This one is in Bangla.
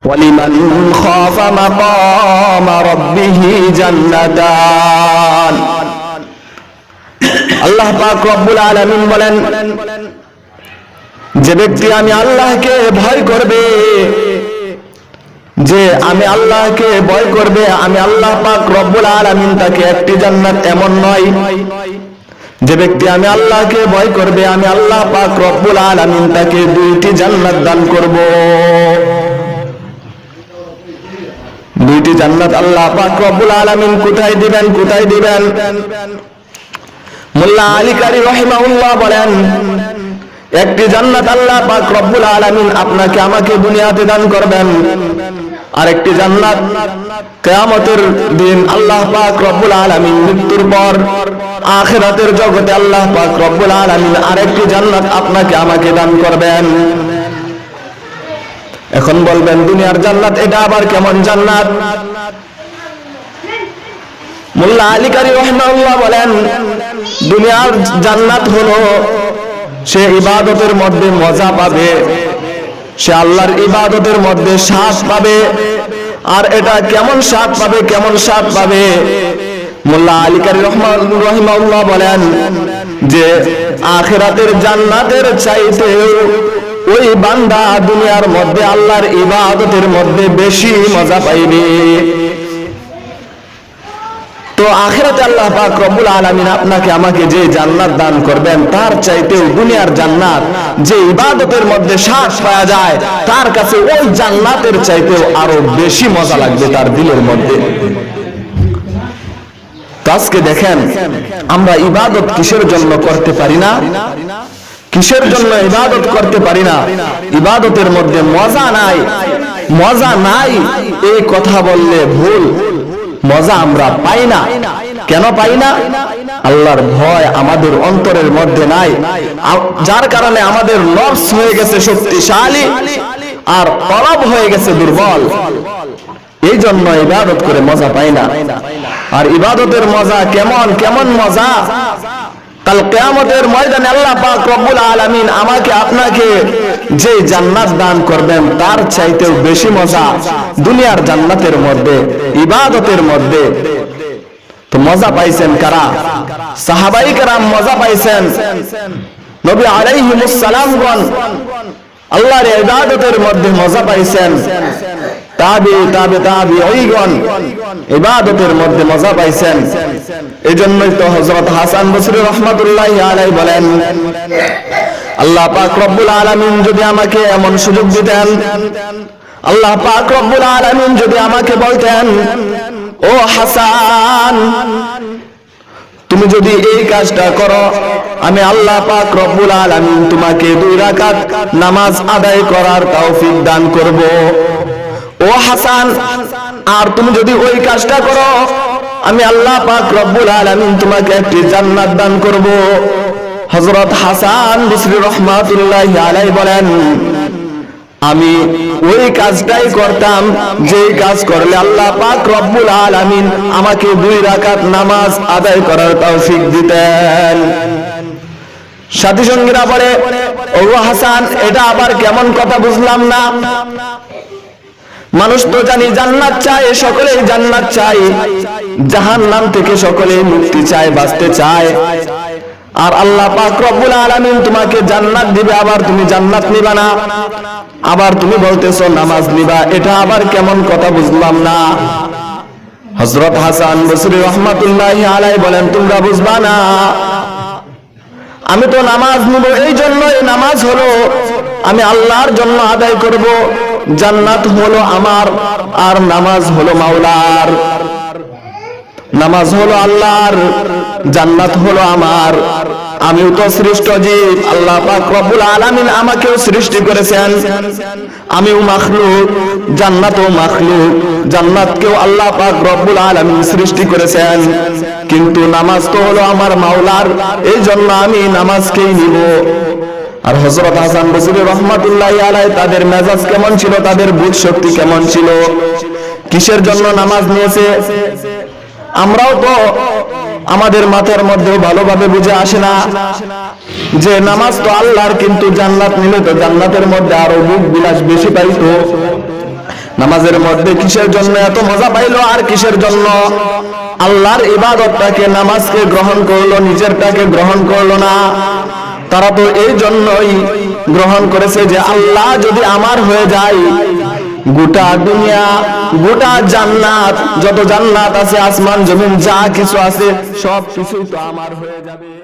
ওয়ালিমান খাফা মাকাম রাব্বিহি জান্নাতান। আল্লাহ পাক রব্বুল আলামিন বলেন, যে ব্যক্তি আমি আল্লাহকে ভয় করবে, যে আমি আল্লাহকে ভয় করবে, আমি আল্লাহ পাক রব্বুল আলামিন তাকে একটি জান্নাত এমন নয়, যে ব্যক্তি আমি আল্লাহকে ভয় করবে, আমি আল্লাহ পাক রব্বুল আলামিন তাকে দুইটি জান্নাত দান করব। দুইটি জান্নাত আল্লাহ পাক রব্বুল আলামিন কোথায় দিবেন? কোথায় দিবেন? মোল্লা আলী কারি রাহিমাহুল্লাহ বলেন, একটি জান্নাত আল্লাহ পাক রব্বুল আলামিন আপনাকে আমাকে দুনিয়াতে দান করবেন, আর একটি জান্নাত কিয়ামতের দিন আল্লাহ পাক রব্বুল আলামিন মৃত্যুর পর আখিরাতের জগতে আল্লাহ পাক রব্বুল আলামিন আরেকটি জান্নাত আপনাকে আমাকে দান করবেন। এখন বলবেন, দুনিয়ার জান্নাত এটা আবার কেমন জান্নাত? মোল্লা আলী কারি রাহিমাহুল্লাহ বলেন, দুনিয়ার জান্নাত হলো সে ইবাদতের মধ্যে মজা পাবে, সে আল্লাহর ইবাদতের মধ্যে স্বাদ পাবে। আর এটা কেমন স্বাদ পাবে? কেমন স্বাদ পাবে? মোল্লা আলী কারি রাহিমাহুল্লাহ বলেন যে আখিরাতের জান্নাতের চাইতে ওই বান্দা দুনিয়ার মধ্যে আল্লাহর ইবাদতের মধ্যে বেশি মজা পাইবে। তো আখিরাতে আল্লাহ পাক রব্বুল আলামিন আপনাকে আমাকে যে জান্নাত দান করবেন, তার চাইতেও দুনিয়ার জান্নাত যে ইবাদতের মধ্যে স্বাদ পাওয়া যায়, তার কাছে ওই জান্নাতের চাইতেও আরো বেশি মজা লাগবে তার দিলের মধ্যে। তো আজকে দেখেন, আমরা ইবাদত কিসের জন্য করতে পারি না? কিসের জন্য ইবাদত করতে পারি না? ইবাদতের মধ্যে মজা নাই। মজা নাই এই কথা বললে ভুল। মজা আমরা পাই না। কেন পাই না? আল্লাহর ভয় আমাদের অন্তরের মধ্যে নাই, যার কারণে আমাদের নফস হয়ে গেছে শক্তিশালী আর কলব হয়ে গেছে দুর্বল। এই জন্য ইবাদত করে মজা পাই না। আর ইবাদতের মজা কেমন? কেমন মজা? কাল কিয়ামতের ময়দানে আল্লাহ পাক রব্বুল আলামিন আমাকে আপনাকে যে জান্নাত দান করবেন, তার চাইতেও বেশি মজা দুনিয়ার জান্নাতের মধ্যে, ইবাদতের মধ্যে। তো মজা পাইছেন কারা? সাহাবায়ে কেরাম মজা পাইছেন। নবী আলাইহিস সালামগণ আল্লাহর ইবাদতের মধ্যে মজা পাইছেন। তাবিঈগণ ইবাদতের মধ্যে মজা পাইছেন। এজন্যই তো হযরত হাসান বসরি রাহমাতুল্লাহি আলাইহি বলেন, আল্লাহ পাক রব্বুল আলামিন যদি আমাকে এমন সুযোগ দিতেন, আল্লাহ পাক রব্বুল আলামিন যদি আমাকে বলতেন, ও হাসান, তুমি যদি এই কাজটা করো, আমি আল্লাহ পাক রব্বুল আলামিন তোমাকে 2 রাকাত নামাজ আদায় করার তৌফিক দান করব। ও হাসান, আর তুমি যদি ওই কাজটা করো, আমি আল্লাহ পাক রব্বুল আলামিন তোমাকে একটি জান্নাত দান করব। হযরত হাসান বসরি রাহমাতুল্লাহি আলাইহি বলেন, আমি ওই কাজটাই করতাম যে কাজ করলে আল্লাহ পাক রব্বুল আলামিন আমাকে 2 রাকাত নামাজ আদায় করার তৌফিক দিতেন। সাথী সঙ্গীরা বলে, ও হাসান, এটা আবার কেমন কথা? বুঝলাম না। মানুষ তো জানি জান্নাত চায়, সকলেই জান্নাত চায়, জাহান্নাম থেকে সকলেই মুক্তি চায়, বাঁচতে চায়। আর আল্লাহ পাক রব্বুল আলামিন তোমাকে জান্নাত দিবে, আবার তুমি জান্নাত নিবা না, আবার তুমি বলতেছো নামাজ নিবা। এটা আবার কেমন কথা? বুঝলাম না। হযরত হাসান বসরি রাহমাতুল্লাহি আলাইহি বলেন, তোমরা বুঝবা না, আমি তো নামাজ নিব, এই জন্যই নামাজ হলো আমি আল্লাহর জন্য আদায় করব। জান্নাত হলো আমার, আর নামাজ হলো মাওলার। নামাজ হলো আল্লাহর, জান্নাত হলো আমার। আমিও তো সৃষ্ট জীব, আল্লাহ পাক রব্বুল আলামিন আমাকেও সৃষ্টি করেছেন। আমিও মাখলুক, জান্নাতও মাখলুক, জান্নাতকেও আল্লাহ পাক রব্বুল আলামিন সৃষ্টি করেছেন। কিন্তু নামাজ তো হলো আমার মাওলার, এই জন্য আমি নামাজকেই নিব। আর হযরত হাসান বসরি রাহমাতুল্লাহি আলাইহি তাদের মেজাজ কেমন ছিল, তাদের বুঝ শক্তি কেমন ছিল, কিসের জন্য নামাজ নিয়েছে? আমরাও তো আমাদের মাথার মধ্যে ভালোভাবে বুঝে আসে না যে নামাজ তো আল্লাহর, কিন্তু জান্নাত নিলে তো জান্নাতের মধ্যে আরো ভোগ বিলাস বেশি পাইতো। নামাজের মধ্যে কিসের জন্য এত মজা পাইলো আর কিসের জন্য? আল্লাহর ইবাদতটাকে, নামাজকে গ্রহণ করলো, নিজেরটাকে গ্রহণ করলো না। তারা তো এই জন্যই গ্রহণ করেছে যে আল্লাহ যদি আমার হয়ে যায়, গোটা দুনিয়া, গোটা জান্নাত, যত জান্নাত আছে, আসমান জমিন যা কিছু আছে, সব কিছুই তো আমার হয়ে যাবে।